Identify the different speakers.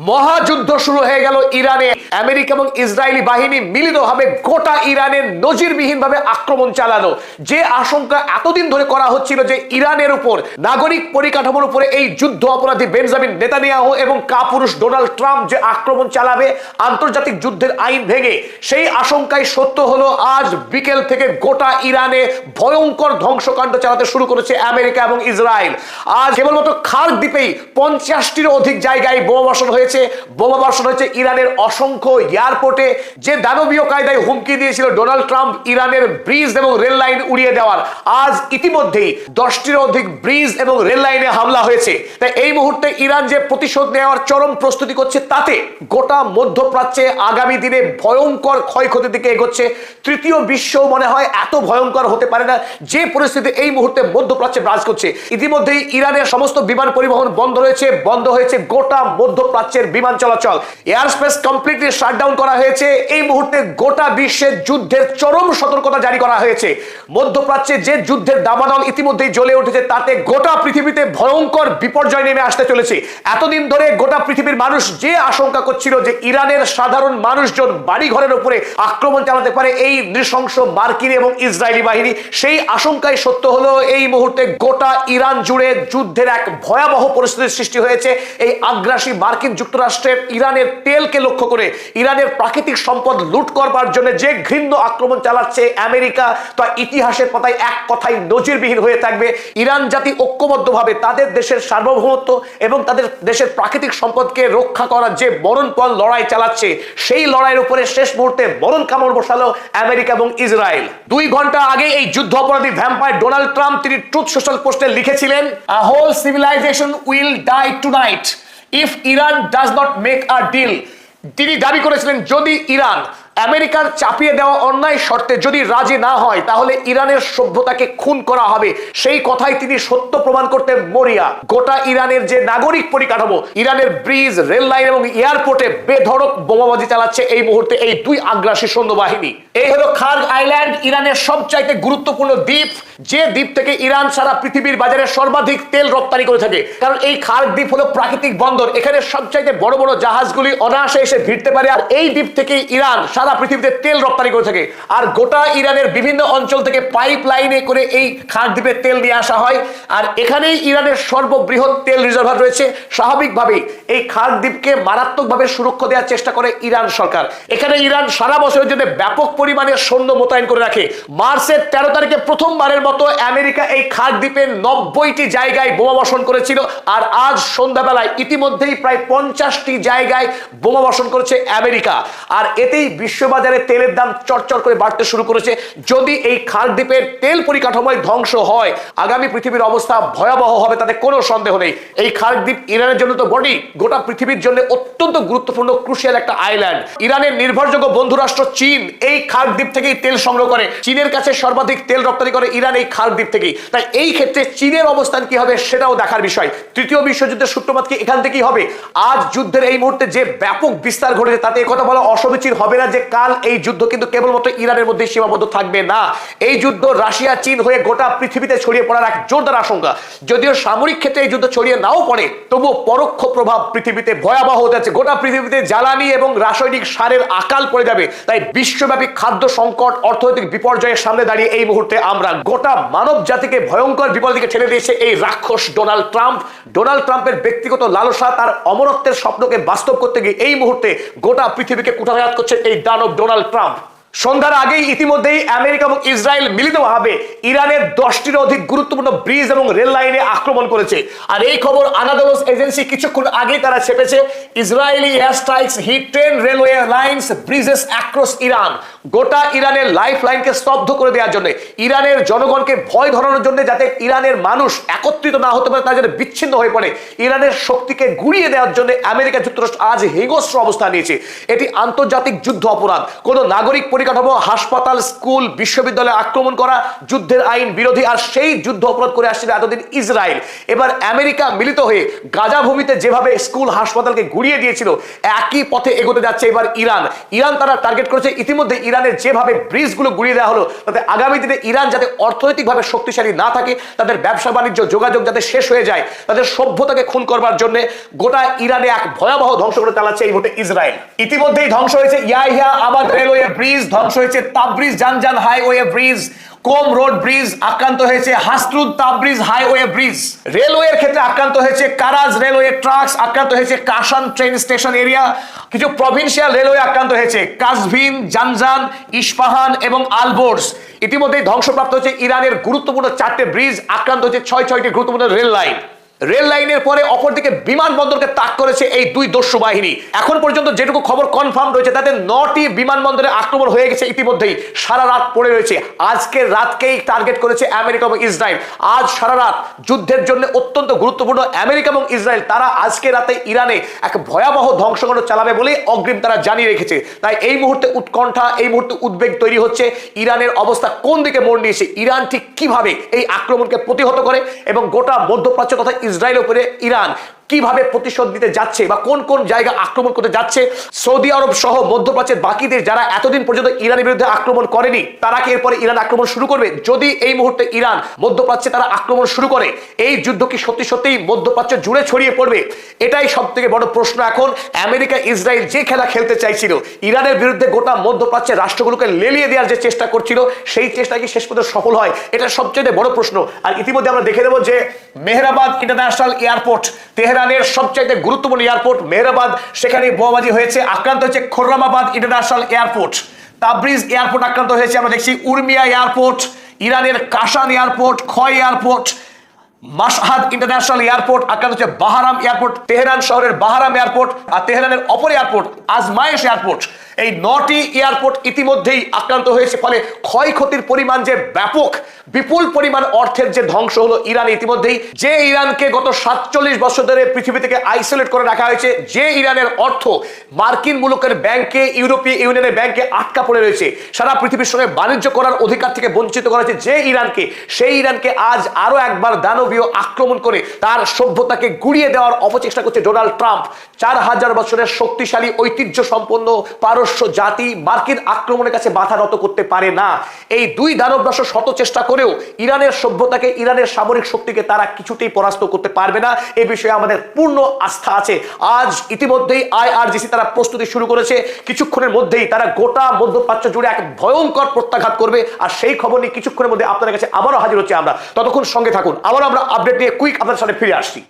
Speaker 1: মহাযুদ্ধ শুরু হয়ে গেল ইরানে। আমেরিকা এবং ইসরায়েলি বাহিনী মিলিতভাবে গোটা ইরানের নজিরবিহীনভাবে আক্রমণ চালানো। যে আশঙ্কা এতদিন ধরে করা হচ্ছিল যে ইরানের উপর নাগরিক পরিকাঠামোর উপরে এই যুদ্ধ অপরাধী বেঞ্জামিন নেতানিয়াহু এবং কাপুরুষ ডোনাল্ড ট্রাম্প যে আক্রমণ চালাবে আন্তর্জাতিক যুদ্ধের আইন ভেঙে, সেই আশঙ্কাই সত্য হলো। আজ বিকেল থেকে গোটা ইরানে ভয়ঙ্কর ধ্বংসকাণ্ড চালাতে শুরু করেছে আমেরিকা এবং ইসরায়েল। আজ কেবলমাত্র খার্ক দ্বীপেই 50টির অধিক জায়গায় বোমাবর্ষণ হয়েছে। বোমাবর্ষণ হয়েছে ইরানের অসংখ্য এয়ারপোর্টে। যে দানবীয় কায়দায় হুমকি দিয়েছিল ডোনাল্ড ট্রাম্প ইরানের ব্রিজ এবং রেল লাইন উড়িয়ে দেওয়ার, আজ ইতিমধ্যেই 10টির অধিক ব্রিজ এবং রেল লাইনে হামলা হয়েছে। তাই এই মুহূর্তে ইরান যে প্রতিশোধ নেওয়ার চরম প্রস্তুতি করছে, তাতে গোটা মধ্যপ্রাচ্যে আগামী দিনে ভয়ঙ্কর ক্ষয়ক্ষতির দিকে এগোচ্ছে। তৃতীয় বিশ্ব মনে হয় এত ভয়ঙ্কর হতে পারে না যে পরিস্থিতি এই মুহূর্তে মধ্যপ্রাচ্যে বিরাজ করছে। ইতিমধ্যেই ইরানের সমস্ত বিমান পরিবহন বন্ধ রয়েছে, বন্ধ হয়েছে গোটা মধ্যপ্রাচ্যের বিমান চলাচল। এয়ার স্পেস কমপ্লিটলি শাটডাউন করা হয়েছে। এই মুহূর্তে গোটা বিশ্বের যুদ্ধের চরম সতর্কতা জারি করা হয়েছে। মধ্যপ্রাচ্যে যে যুদ্ধের দাবানল ইতিমধ্যেই জ্বলে উঠেছে, তাতে গোটা পৃথিবীতে ভয়ঙ্কর বিপর্যয় নেমে আসতে চলেছে। এতদিন ধরে গোটা পৃথিবীর মানুষ যে আশঙ্কা করছিল যে ইরানের সাধারণ মানুষজন বাড়িঘরের উপরে আক্রমণ চালাতে পারে এই নৃশংস মার্কিন এবং ইসরায়েলি বাহিনী, সেই আশঙ্কাই সত্য হলো। এই মুহূর্তে গোটা ইরান জুড়ে যুদ্ধের এক ভয়াবহ পরিস্থিতির সৃষ্টি হয়েছে। এই আগ্রাসী মার্কিন যুক্তরাষ্ট্রের ইরানের তেলকে লক্ষ্য করে, ইরানের প্রাকৃতিক সম্পদ লুট করবার জন্য যে ঘৃণ্য আক্রমণ চালাচ্ছে আমেরিকা, তা ইতিহাসের পাতায় এক কথাই নজিরবিহীন হয়ে থাকবে। ইরান জাতি ঐক্যবদ্ধভাবে তাদের দেশের সার্বভৌমত্ব এবং তাদের দেশের প্রাকৃতিক সম্পদকে রক্ষা করার যে মরণপণ লড়াই চালাচ্ছে, সেই লড়াইয়ের উপরে শেষ মুহূর্তে মরণ কামড় বসালো আমেরিকা এবং ইসরায়েল। 2 ঘন্টা আগে এই যুদ্ধ অপরাধী ভ্যাম্পায়ার ডোনাল্ড ট্রাম্প তিনি ট্রুথ সোশ্যাল পোস্টে লিখেছিলেন, a whole civilisation will die tonight if Iran does not make a deal. তিনি দাবি করেছিলেন যদি ইরান আমেরিকার চাপিয়ে দেওয়া অন্যায় শর্তে যদি রাজি না হয়, তাহলে ইরানের সভ্যতাকে খুন করা হবে। সেই কথাই তিনি সত্য প্রমাণ করতে মরিয়া। গোটা ইরানের যে নাগরিক পরিকাঠামো, ইরানের ব্রিজ, রেল লাইন এবং এয়ারপোর্টে বেধড়ক বোমাবাজি চালাচ্ছে এই মুহূর্তে এই 2 আগ্রাসী সৈন্যবাহিনী। এই হলো খার্ক আইল্যান্ড, ইরানের সবচাইতে গুরুত্বপূর্ণ দ্বীপ, যে দ্বীপ থেকে ইরান সারা পৃথিবীর বাজারে সর্বাধিক তেল রপ্তানি করে থাকে। কারণ এই খার্ক দ্বীপ হলো প্রাকৃতিক বন্দর, এখানে সবচাইতে বড় বড় জাহাজগুলি অনায়াসে এসে ভিড়তে পারে। আর এই দ্বীপ থেকে ইরান সারা পৃথিবীতে তেল রপ্তানি করে থাকে। আর গোটা ইরানের বিভিন্ন অঞ্চল থেকে পাইপ লাইনে করে এই খার্ক দ্বীপে তেল নিয়ে আসা হয়। আর এখানেই ইরানের সর্ববৃহৎ তেল রিজার্ভার রয়েছে। স্বাভাবিকভাবেই এই খার্ক দ্বীপকে মারাত্মকভাবে সুরক্ষা দেওয়ার চেষ্টা করে ইরান সরকার। এখানে ইরান সারা বছরের জন্য ব্যাপক পরিমাণে সৈন্য মোতায়েন করে রাখে। মার্চের 13 তারিখে প্রথমবারের মতো আমেরিকা এই খার্ক দ্বীপের 90টি জায়গায় বোমাবর্ষণ করেছিল। আর আজ সন্ধ্যাবেলায় ইতিমধ্যেই প্রায় 50টি জায়গায় বোমাবর্ষণ করেছে আমেরিকা। আর এতেই বিশ্ববাজারে তেলের দাম চড়চড় করে বাড়তে শুরু করেছে। যদি এই খার্ক দ্বীপের তেল পরিকাঠামোয় ধ্বংস হয়, আগামী পৃথিবীর অবস্থা ভয়াবহ হবে, তাতে কোনো সন্দেহ নেই। এই খার্ক দ্বীপ ইরানের জন্য তো বডি, গোটা পৃথিবীর জন্য অত্যন্ত গুরুত্বপূর্ণ ক্রুশিয়াল একটা আইল্যান্ড। ইরানের নির্ভরযোগ্য বন্ধুরাষ্ট্র চীন এই খার্ক দ্বীপ থেকেই তেল সংগ্রহ করে। চীনের কাছে সর্বাধিক তেল রপ্তানি করে ইরান এই খার্ক দ্বীপ থেকেই। তাই এই ক্ষেত্রে চীনের অবস্থান কি হবে সেটাও দেখার বিষয়। তৃতীয় বিশ্বযুদ্ধের সূত্রপাত কি এখান থেকেই হবে? আজ যুদ্ধের এই মুহূর্তে যে ব্যাপক বিস্তার ঘটেছে, তাতে কথা বলা অসমীচীন হবে না যে কাল এই যুদ্ধ কিন্তু কেবলমাত্র ইরানের মধ্যে সীমাবদ্ধ থাকবে না। এই যুদ্ধ রাশিয়া, চীন হয়ে গোটা পৃথিবীতে ছড়িয়ে পড়ার এক জোরদার আশঙ্কা। যদিও সামরিক ক্ষেত্রে এই যুদ্ধ ছড়িয়ে নাও পড়ে, তবুও পরোক্ষ প্রভাব পৃথিবীতে ভয়াবহ হতে যাচ্ছে। গোটা পৃথিবীতে জ্বালানি এবং রাসায়নিক সারের আকাল পড়ে যাবে। তাই বিশ্বব্যাপী খাদ্য সংকট, অর্থনৈতিক বিপর্যয়ের সামনে দাঁড়িয়ে এই মুহূর্তে আমরা গোটা মানব জাতিকে ভয়ঙ্কর বিপদের দিকে ঠেলে দিয়েছে এই রাক্ষস ডোনাল্ড ট্রাম্প। ডোনাল্ড ট্রাম্পের ব্যক্তিগত লালসা, তার অমরত্বের স্বপ্নকে বাস্তব করতে গিয়ে এই মুহূর্তে গোটা পৃথিবীকে কুঠারাঘাত করছে এই দানব ডোনাল্ড ট্রাম্প। সন্ধ্যার আগেই ইতিমধ্যেই আমেরিকা এবং ইসরায়েল মিলিতভাবে ইরানের 10টির অধিক গুরুত্বপূর্ণ ব্রিজ এবং রেল লাইনে আক্রমণ করেছে। আর এই খবর আনাদোলস এজেন্সি কিছুক্ষণ আগেই তারা ছেপেছে, Israeli air strikes hit 10 railway lines bridges across Iran. গোটা ইরানের লাইফ লাইনকে স্তব্ধ করে দেওয়ার জন্য, ইরানের জনগণকে ভয় ধরানোর জন্য, যাতে ইরানের মানুষ একত্রিত না হতে পারে, তারা যাতে বিচ্ছিন্ন হয়ে পড়ে, ইরানের শক্তিকে গুড়িয়ে দেওয়ার জন্য আমেরিকা যুক্তরাষ্ট্র আজ হিংস্র অবস্থান নিয়েছে। এটি আন্তর্জাতিক যুদ্ধ অপরাধ। কোনো নাগরিক পরিকাঠামো, হাসপাতাল, স্কুল, বিশ্ববিদ্যালয়ে আক্রমণ করা যুদ্ধের আইন বিরোধী। আর সেই যুদ্ধ অপরাধ করে আসছিল এতদিন ইসরায়েল। এবার আমেরিকা মিলিত হয়ে গাজা ভূমিতে যেভাবে স্কুল, হাসপাতালকে গুড়িয়ে দিয়েছিল, একই পথে এগোতে যাচ্ছে এবার ইরান। ইরান তারা টার্গেট করেছে ইতিমধ্যে ইরানের যেভাবে ব্রিজগুলো গুড়িয়ে দেওয়া হলো, তাতে আগামী দিনে ইরান যাতে অর্থনৈতিকভাবে শক্তিশালী না থাকে, তাদের ব্যবসা বাণিজ্য যোগাযোগ যাতে শেষ হয়ে যায়, তাদের সভ্যতাকে খুন করবার জন্য গোটা ইরানে এক ভয়াবহ ধ্বংস করে চালাচ্ছে এই মুহূর্তে ইসরায়েল। ইতিমধ্যেই ধ্বংস হয়েছে ইয়াহিয়া আবাদ রেলওয়ে ব্রিজ, ধ্বংস হয়েছে তাবরিজ জানজান হাইওয়ে ব্রিজ, কোম রোড ব্রিজ আক্রান্ত হয়েছে, হাসরুদ তাবরিজ হাইওয়ে ব্রিজ। রেলওয়ের ক্ষেত্রে আক্রান্ত হয়েছে কারাজ রেলওয়ে ট্রাকস, আক্রান্ত হয়েছে কাশান ট্রেন স্টেশন এরিয়া, কিছু প্রভিন্সিয়াল রেলওয়ে আক্রান্ত হয়েছে, কাজভিন, জানজান, ইস্পাহান এবং আলবোর্স। ইতিমধ্যেই ধ্বংসপ্রাপ্ত হচ্ছে ইরানের গুরুত্বপূর্ণ 4টে ব্রিজ, আক্রান্ত হচ্ছে 6টি গুরুত্বপূর্ণ রেল লাইন। রেল লাইনের পরে অপরদিকে বিমানবন্দরকে তাক করেছে এই দুই দস্যু বাহিনী। এখন পর্যন্ত যেটুকু খবর কনফার্ম রয়েছে তাতে 9টি বিমানবন্দরে আক্রমণ হয়ে গেছে ইতিমধ্যেই, সারা রাত পড়ে রয়েছে। আজকের রাতকেই টার্গেট করেছে আমেরিকা এবং ইসরায়েল। আজ সারা রাত যুদ্ধের জন্য অত্যন্ত গুরুত্বপূর্ণ আমেরিকা এবং ইসরায়েল, তারা আজকে রাতে ইরানে এক ভয়াবহ ধ্বংসকাণ্ড চালাবে বলে অগ্রিম তারা জানিয়ে রেখেছে। তাই এই মুহূর্তে উৎকণ্ঠা, এই মুহূর্তে উদ্বেগ তৈরি হচ্ছে ইরানের অবস্থা কোন দিকে মোড় নিয়েছে, ইরান ঠিক কিভাবে এই আক্রমণকে প্রতিহত করে এবং গোটা মধ্যপ্রাচ্য তথা ইসরায়েলের উপরে ইরান কিভাবে প্রতিশোধ নিতে যাচ্ছে বা কোন কোন জায়গা আক্রমণ করতে যাচ্ছে। সৌদি আরব সহ মধ্যপ্রাচ্যের বাকি দেশ যারা এতদিন পর্যন্ত ইরানের বিরুদ্ধে আক্রমণ করেনি, তারা কি এরপরে ইরান আক্রমণ শুরু করবে? যদি এই মুহূর্তে ইরান মধ্যপ্রাচ্যে তারা আক্রমণ শুরু করে, এই যুদ্ধ কি সত্যি সত্যিই মধ্যপ্রাচ্য জুড়ে ছড়িয়ে পড়বে? এটাই সব থেকে বড় প্রশ্ন। এখন আমেরিকা ইসরায়েল যে খেলা খেলতে চাইছিল, ইরানের বিরুদ্ধে গোটা মধ্যপ্রাচ্যের রাষ্ট্রগুলোকে লেলিয়ে দেওয়ার যে চেষ্টা করছিল, সেই চেষ্টা কি শেষ পর্যন্ত সফল হয়? এটা সবচেয়ে বড় প্রশ্ন। আর ইতিমধ্যে আমরা দেখে নেব যে মেহরাবাদ ইন্টারন্যাশনাল এয়ারপোর্ট, তেহরানের সবচাইতে গুরুত্বপূর্ণ এয়ারপোর্ট মেহরাবাদ, সেখানে বোমাবাজি হয়েছে। আক্রান্ত হচ্ছে Khorramabad international airport, Tabriz airport আক্রান্ত হয়েছে। আমরা দেখছি উর্মিয়া এয়ারপোর্ট, ইরানের Kashan airport, Khoy airport, Mashhad international airport আক্রান্ত হচ্ছে, বাহারাম এয়ারপোর্ট, তেহরান শহরের বাহারাম এয়ারপোর্ট, আর তেহরানের অপর এয়ারপোর্ট আজমায়েশ এয়ারপোর্ট। এই 9টি এয়ারপোর্ট ইতিমধ্যেই আক্রান্ত হয়েছে। ফলে ক্ষয়ক্ষতির পরিমাণ যে ব্যাপক, বিপুল পরিমাণ অর্থের যে ধ্বংস হলো ইরানে ইতিমধ্যেই। যে ইরানকে গত 47 বছর ধরে পৃথিবী থেকে আইসোলেট করে রাখা হয়েছে, যে ইরানের অর্থ মার্কিন মুলুকের ব্যাংকে, ইউরোপীয় ইউনিয়নের ব্যাংকে আটকা পড়ে রয়েছে, সারা পৃথিবীর সঙ্গে বাণিজ্য করার অধিকার থেকে বঞ্চিত করা হয়েছে যে ইরানকে, সেই ইরানকে আজ আরো একবার দানবীয় আক্রমণ করে তার সভ্যতাকে গুড়িয়ে দেওয়ার অপচেষ্টা করছে ডোনাল্ড ট্রাম্প। 4000 বছরের শক্তিশালী ঐতিহ্য সম্পন্ন পারস্য জাতি মার্কিন আক্রমণের কাছে মাথা নত করতে পারে না। এই দুই দানব রাষ্ট্র শত চেষ্টা করেও ইরানের সভ্যতাকে, ইরানের সামরিক শক্তিকে তারা কিছুতেই পরাস্ত করতে পারবে না। এই বিষয়ে আমাদের পূর্ণ আস্থা আছে। আজ ইতিমধ্যেই IRGC তারা প্রস্তুতি শুরু করেছে, কিছুক্ষণের মধ্যেই তারা গোটা মধ্যপ্রাচ্য জুড়ে এক ভয়ঙ্কর প্রত্যাঘাত করবে। আর সেই খবর নিয়ে কিছুক্ষণের মধ্যে আপনাদের কাছে আবারও হাজির হচ্ছে আমরা। ততক্ষণ সঙ্গে থাকুন, আবারও আমরা আপডেট নিয়ে কুইক আপনাদের সামনে ফিরে আসছি।